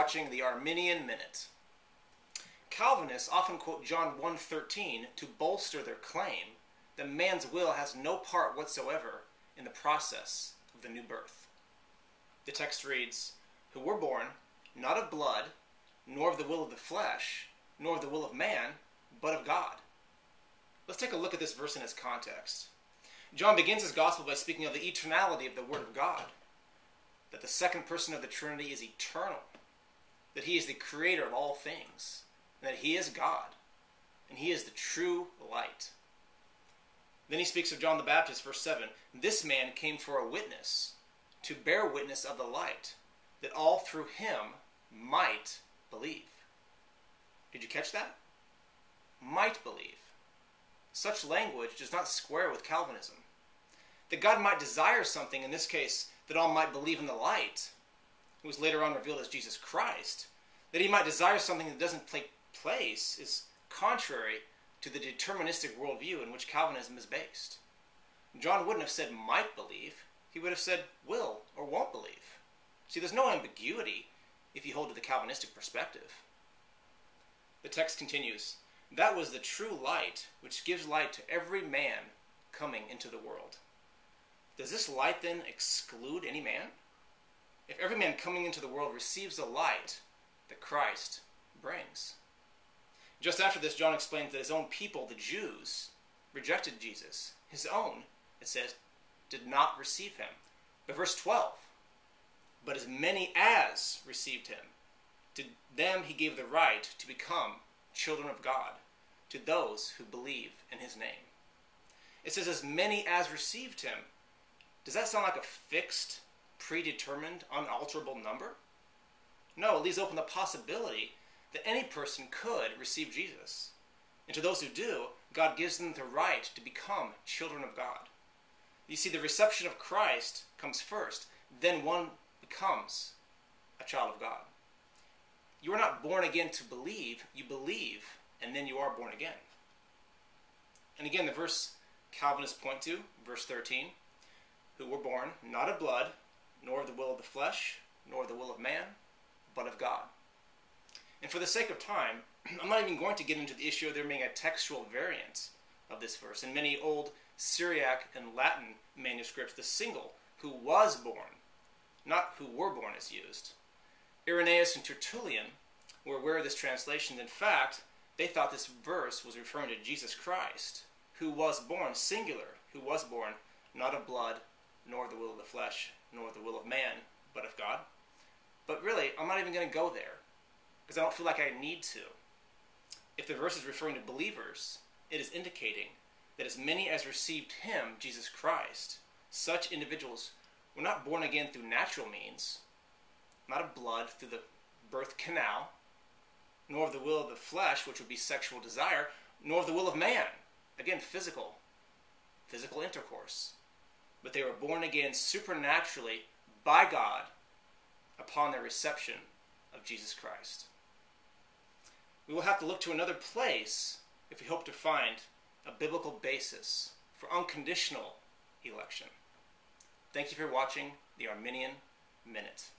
watching the Arminian Minute. Calvinists often quote John 1:13 to bolster their claim that man's will has no part whatsoever in the process of the new birth. The text reads, "Who were born, not of blood, nor of the will of the flesh, nor of the will of man, but of God." Let's take a look at this verse in its context. John begins his gospel by speaking of the eternality of the Word of God, that the second person of the Trinity is eternal, that he is the creator of all things, and that he is God, and he is the true light. Then he speaks of John the Baptist, verse 7. "This man came for a witness, to bear witness of the light, that all through him might believe." Did you catch that? Might believe. Such language does not square with Calvinism. That God might desire something, in this case, that all might believe in the light, who was later on revealed as Jesus Christ, that he might desire something that doesn't take place is contrary to the deterministic worldview in which Calvinism is based. John wouldn't have said might believe, he would have said will or won't believe. See, there's no ambiguity if you hold to the Calvinistic perspective. The text continues, "That was the true light, which gives light to every man coming into the world." Does this light then exclude any man? If every man coming into the world receives the light that Christ brings. Just after this, John explains that his own people, the Jews, rejected Jesus. His own, it says, did not receive him. But verse 12, "But as many as received him, to them he gave the right to become children of God, to those who believe in his name." It says, "as many as received him." Does that sound like a fixed, predetermined, unalterable number? No, it leaves open the possibility that any person could receive Jesus. And to those who do, God gives them the right to become children of God. You see, the reception of Christ comes first, then one becomes a child of God. You are not born again to believe, you believe, and then you are born again. And again, the verse Calvinists point to, verse 13, "Who were born not of blood, nor of the will of the flesh, nor of the will of man, but of God." And for the sake of time, I'm not even going to get into the issue of there being a textual variant of this verse. In many old Syriac and Latin manuscripts, the single "who was born," not "who were born," is used. Irenaeus and Tertullian were aware of this translation. In fact, they thought this verse was referring to Jesus Christ, who was born, singular, who was born, not of blood, nor of the will of the flesh, nor of the will of man, but of God. But really, I'm not even going to go there, because I don't feel like I need to. If the verse is referring to believers, it is indicating that as many as received him, Jesus Christ, such individuals were not born again through natural means, not of blood through the birth canal, nor of the will of the flesh, which would be sexual desire, nor of the will of man, again, physical intercourse. But they were born again supernaturally by God upon their reception of Jesus Christ. We will have to look to another place if we hope to find a biblical basis for unconditional election. Thank you for watching the Arminian Minute.